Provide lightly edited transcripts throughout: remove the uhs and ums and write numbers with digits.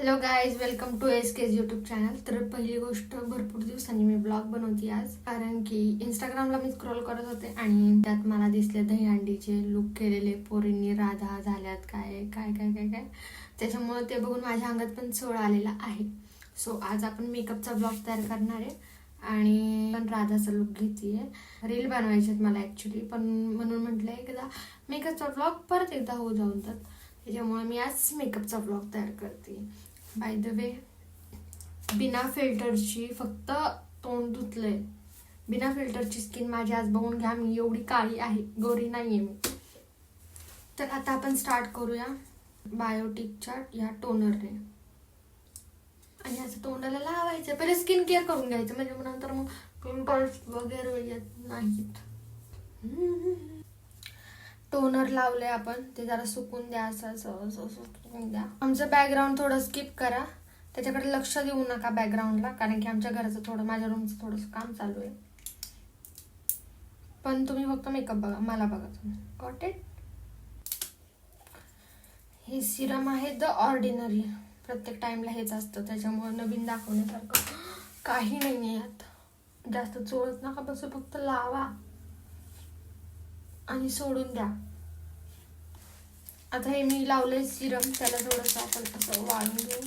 Hello guys, welcome to SK's YouTube channel. तर पहिली गोष्ट, भरपूर दिवसांनी मी ब्लॉग बनवते आज, कारण की इंस्टाग्रामला मी स्क्रोल करत होते आणि त्यात मला दिसले दहीहंडीचे लुक केलेले पोरींनी, राधा झाल्यात काय काय काय काय काय त्याच्यामुळे ते बघून माझ्या अंगात पण सोळ आलेला आहे. सो आज आपण मेकअपचा ब्लॉग तयार करणार आहे आणि पण राधाचा लुक घेतीये. रील बनवायचे मला ॲक्च्युली, पण म्हणून म्हटलं एकदा मेकअपचा ब्लॉग परत एकदा होऊ जाऊन त्याच्यामुळे मी आज मेकअपचा ब्लॉग तयार करते. बाय द वे, बिना फिल्टरची फक्त तोंड धुतलंय. बिना फिल्टरची स्किन माझी आज बघून घ्या, मी एवढी काळी आहे, गोरी नाहीये मी. तर आता आपण स्टार्ट करूया बायोटिकच्या या टोनरने. आणि असं तोंडाला लावायचं, पहिले स्किन केअर करून घ्यायचं, म्हणजे नंतर मग पिंपल्स वगैरे येत नाहीत. टोनर लावले आपण, ते जरा सुकून द्या, असं सुकून द्या. आमचं बॅकग्राऊंड थोडं स्किप करा, त्याच्याकडे लक्ष देऊ नका बॅकग्राऊंडला, कारण की आमच्या घराचं थोडं, माझ्या रूमचं थोडंसं काम चालू आहे. पण तुम्ही फक्त मेकअप बघा, मला बघा तुम्ही. Got it. हे सिरम आहे द ऑर्डिनरी. प्रत्येक टाइमला हेच असतं, त्याच्यामुळे नवीन दाखवण्यासारखं काही नाही आहे यात. जास्त चोळत नका बस, फक्त लावा आणि सोडून द्या. आता हे मी लावलंय सिरम, त्याला थोडंसं आपण असं वाळून घेऊ.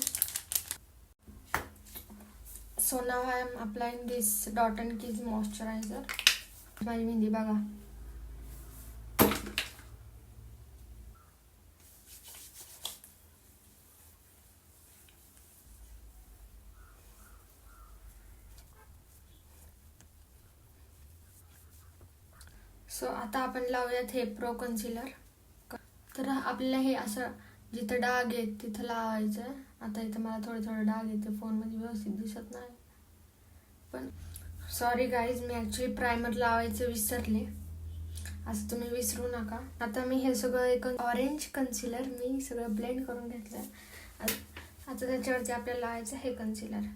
So now I am applying this dot and keys moisturiser. माझी मेहंदी बघा. सो आता आपण लावूयात हे प्रो कन्सिलर. तर आपल्याला हे असं जिथं डाग आहेत तिथं लावायचं. आता इथं मला थोडे डाग येते, फोनमध्ये व्यवस्थित दिसत नाही, पण सॉरी गाईज, मी ॲक्च्युली प्रायमर लावायचं विसरले. असं तुम्ही विसरू नका. आता मी हे सगळं एक ऑरेंज कन्सिलर मी सगळं ब्लेंड करून घेतलं. आता त्याच्यावरती आपल्याला लावायचं हे कन्सिलर,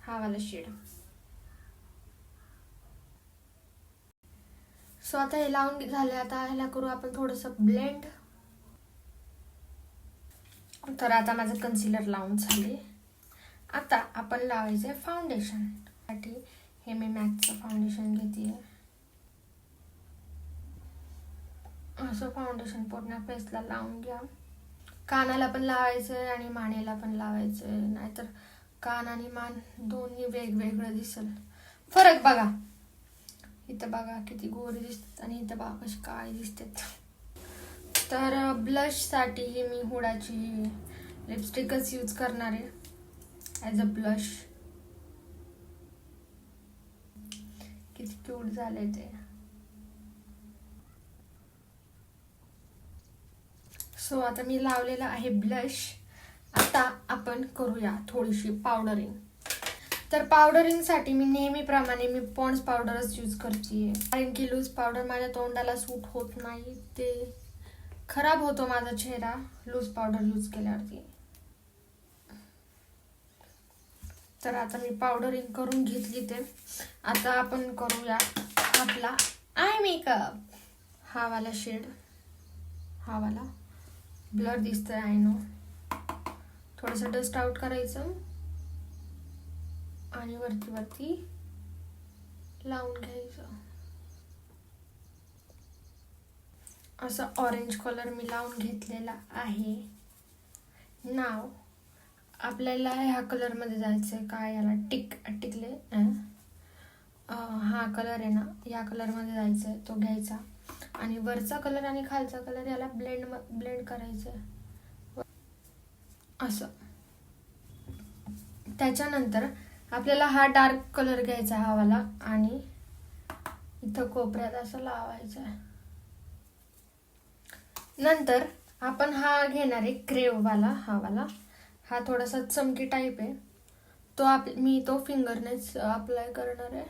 हा वाला शेड. सो आता हे लावून झाले. आता ह्याला करू आपण थोडंसं ब्लेंड. तर आता माझं कन्सिलर लावून झाले. आता आपण लावायचं आहे फाउंडेशन. साठी हे मी मॅकचं फाउंडेशन घेते. असं फाउंडेशन पूर्ण फेसला लावून घ्या. कानाला पण लावायचं आहे आणि मानेला पण लावायचं आहे, नाहीतर कान आणि मान दोन्ही वेगवेगळं दिसल. फरक बघा, इथं बघा किती गोरी दिसतात आणि इथं बघा कशी काळी दिसतात. तर ब्लशसाठी मी हुडाची लिपस्टिकच यूज करणार आहे ॲज अ ब्लश. किती क्यूट झाले ते. सो आता मी लावलेला आहे ब्लश. आता आपण करूया थोडीशी पावडरिंग. तर पावडरिंगसाठी मी नेहमीप्रमाणे मी पॉन्ड्स पावडरच यूज करते, कारण की लूज पावडर माझ्या तोंडाला सूट होत नाही, ते खराब होतो माझा चेहरा लूज पावडर यूज केल्यावरती. तर आता मी पावडरिंग करून घेतली. ते आता आपण करूया आपला आय मेकअप. हा वाला शेड, हा वाला ब्लर दिसतोय आय नो. थोडंसं डस्ट आउट करायचं आणि वरती लावून घ्यायचं. असं ऑरेंज कलर मी लावून घेतलेला आहे. नाव आपल्याला ह्या कलरमध्ये जायचं आहे. काय याला टिकले हा कलर आहे ना, या कलरमध्ये जायचं आहे, तो घ्यायचा आणि वरचा कलर आणि खालचा कलर याला ब्लेंड करायचं आहे असं. त्याच्यानंतर आपल्याला हा डार्क कलर घ्यायचा, हा वाला, आणि इथं कोपऱ्यात असं लावायचं आहे. नंतर आपण हा घेणार आहे क्रेववाला. हा वाला, हा थोडासा चमकी टाईप आहे, मी तो फिंगरनेच अप्लाय करणार आहे.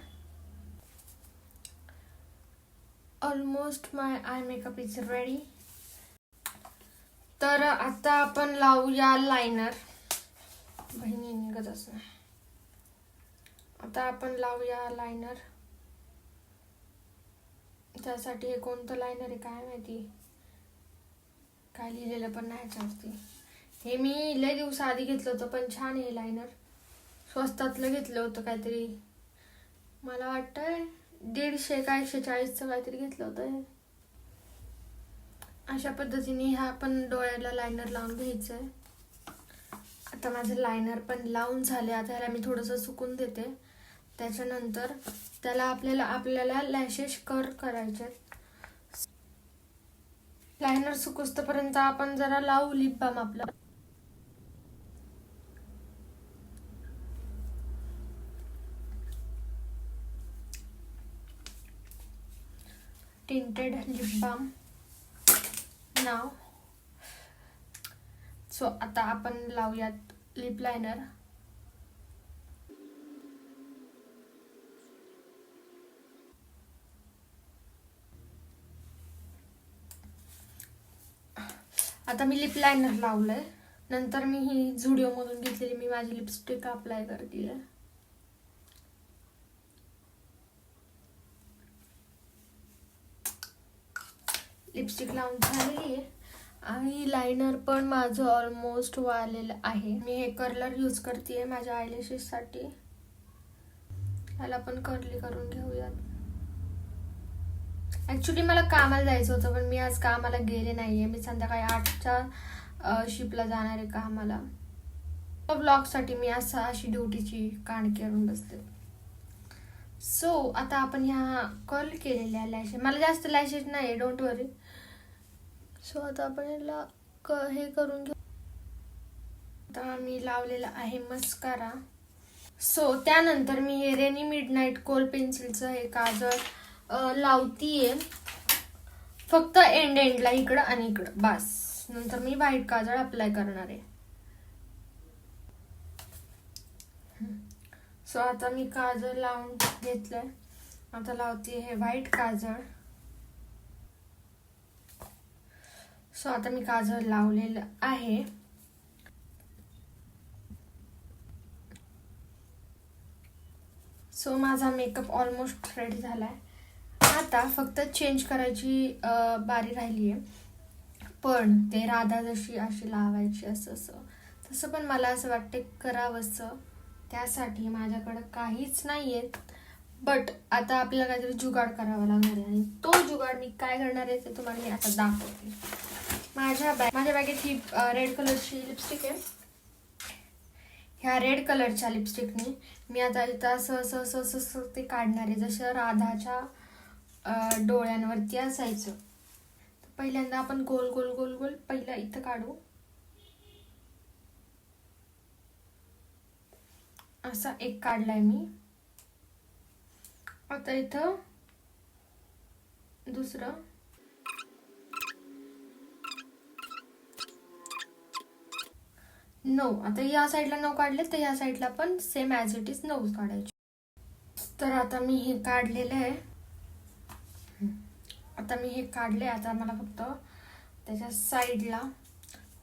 Almost my eye makeup is ready. तर आता आपण लावूया लायनर. बहिणी निघतच नाही. आता आपण लावूया लायनर. त्यासाठी हे कोणतं लायनर आहे काय माहिती, काय लिहिलेलं पण नाही ह्याच्यावरती. हे मी लय दिवसाआधी घेतलं होतं, पण छान आहे लायनर. स्वस्तातलं घेतलं होतं काहीतरी, मला वाटतंय 150 का 140चं काहीतरी घेतलं होतं हे. अशा पद्धतीने ह्या पण डोळ्याला लायनर लावून घ्यायचं आहे. आता माझं लायनर पण लावून झाले. आता ह्याला मी थोडंसं सुकून देते. त्याच्यानंतर त्याला आपल्याला लॅशेस कर करायचे. लायनर सुकूस्तपर्यंत आपण जरा लावू लिप बाम आपलं. टिंटेड लिप बाम नाव. सो आता आपण लावूयात लिप लायनर. आता मी लिप लायनर लावलंय. नंतर मी ही झुडिओ मधून घेतलेली मी माझी लिपस्टिक अप्लाय करते. लिपस्टिक लावून झाली आहे आणि लायनर पण माझं ऑलमोस्ट वाळलेलं आहे. मी हे कर्लर यूज करते माझ्या आयलॅशेस साठी. ह्याला पण कर्ली करून घेऊयात. ऍक्च्युली मला कामाला जायचं होतं, पण मी आज कामाला गेले नाहीये. मी संध्याकाळी 8च्या शिपला जाणार आहे कामाला. ब्लॉग साठी मी अशी ड्युटीची काण करून बसते. सो आता आपण ह्या कर्ल केलेल्या लॅशेस, मला जास्त लॅशेस नाही, डोंट वरी. सो आता आपण याला हे करून घेऊ. आता मी लावलेला आहे मस्कारा. सो त्यानंतर मी हे रेनी मिडनाईट कोल पेन्सिलचं हे काजळ लावतीये, फक्त एंडला इकडं आणि इकडं बस. नंतर मी व्हाईट काजळ अप्लाय करणार आहे. सो आता मी काजळ लावून घेतलंय. आता लावते हे व्हाईट काजळ. सो आता मी काजळ लावलेलं आहे. सो माझा मेकअप ऑलमोस्ट रेडी झालाय. आता फक्त चेंज करायची बारी राहिली आहे. पण ते राधा जशी अशी लावायची असं तसं पण मला असं वाटते करावंसं. त्यासाठी माझ्याकडं काहीच नाहीये, बट आता आपल्याला काहीतरी जुगाड करावा लागणार आहे. आणि तो जुगाड मी काय करणार आहे ते तुम्हाला मी आता दाखवते. माझ्या बॅगेत ही रेड कलरची लिपस्टिक आहे. ह्या रेड कलरच्या लिपस्टिकने मी आता इथं असं ते काढणार आहे, जसं राधाच्या डोळ्यांवरती असायचं. पहिल्यांदा आपण गोल गोल गोल गोल पहिला इथं काढू. असा एक काढलाय मी. आता इथं दुसरं. नऊ. आता या साईडला 9 काढले, तर या साईडला पण सेम ॲज इट इज 9 काढायचे. तर आता मी हे काढलेलं आहे. आता मी हे काढले. आता मला फक्त त्याच्या साईडला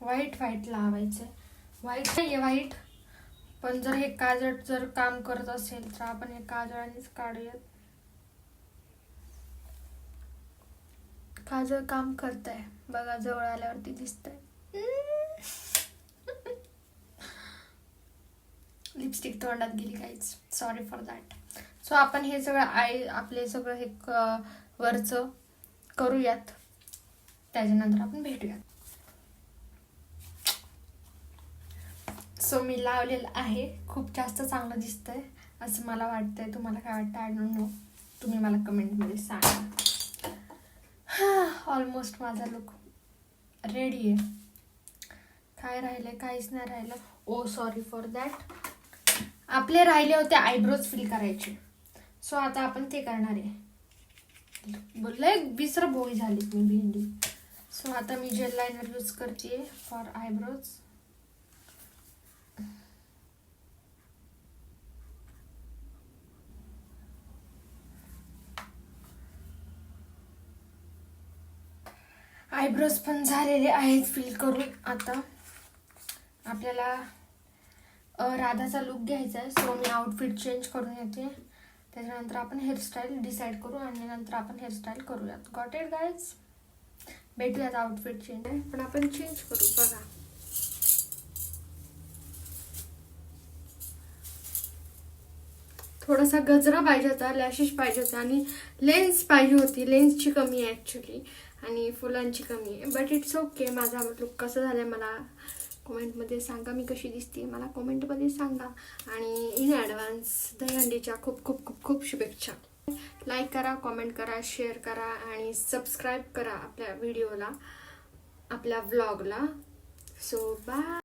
व्हाईट लावायचं. व्हाईट नाहीये व्हाईट, पण जर हे काजळ जर काम करत असेल तर आपण हे काजळानेच काढूयात. काजळ काम करतंय बघा, जवळ आल्यावरती दिसतंय. लिपस्टिक तोंडात गेली काहीच, सॉरी फॉर दॅट. सो आपण हे सगळं आपले सगळं हे वरचं करूयात, त्याच्यानंतर आपण भेटूयात. सो मी लावलेलं आहे. खूप जास्त चांगलं दिसतंय असं मला वाटतंय. तुम्हाला काय वाटतं आय डोंट नो, तुम्ही मला कमेंटमध्ये सांगा. ऑलमोस्ट माझा लुक रेडी आहे. काय राहिलंय? काहीच नाही राहिलं. ओ सॉरी फॉर दॅट. आपले राहिले होते आयब्रोज फिल करायचे. सो आता आपण ते करणार आहे. बोलले विसर भोळी झाली मी भेंडी. सो आता मी जेल लायनर यूज करते फॉर आयब्रोज. आयब्रोज पण झालेले आहेत फिल करून. आता आपल्याला राधाचा लुक घ्यायचा आहे. सो मी आउटफिट चेंज करून येते. त्याच्यानंतर आपण हेअरस्टाईल डिसाईड करू आणि नंतर आपण हेअरस्टाईल करूयात. Got it guys. भेटूयात आउटफिट चेंज आहे, पण आपण चेंज करू. बघा थोडासा गजरा पाहिजे होता, लॅशेस पाहिजे होता आणि लेन्स पाहिजे होती. लेन्सची कमी आहे ॲक्च्युली आणि फुलांची कमी आहे. But it's okay. माझा लुक कसं झालं आहे मला कॉमेंटमध्ये सांगा. मी कशी दिसते मला कॉमेंटमध्ये सांगा. आणि इन ॲडव्हान्स दहीहंडीच्या खूप खूप खूप खूप शुभेच्छा. लाईक करा, कॉमेंट करा, शेअर करा आणि सबस्क्राईब करा आपल्या व्हिडिओला, आपल्या व्लॉगला. So bye.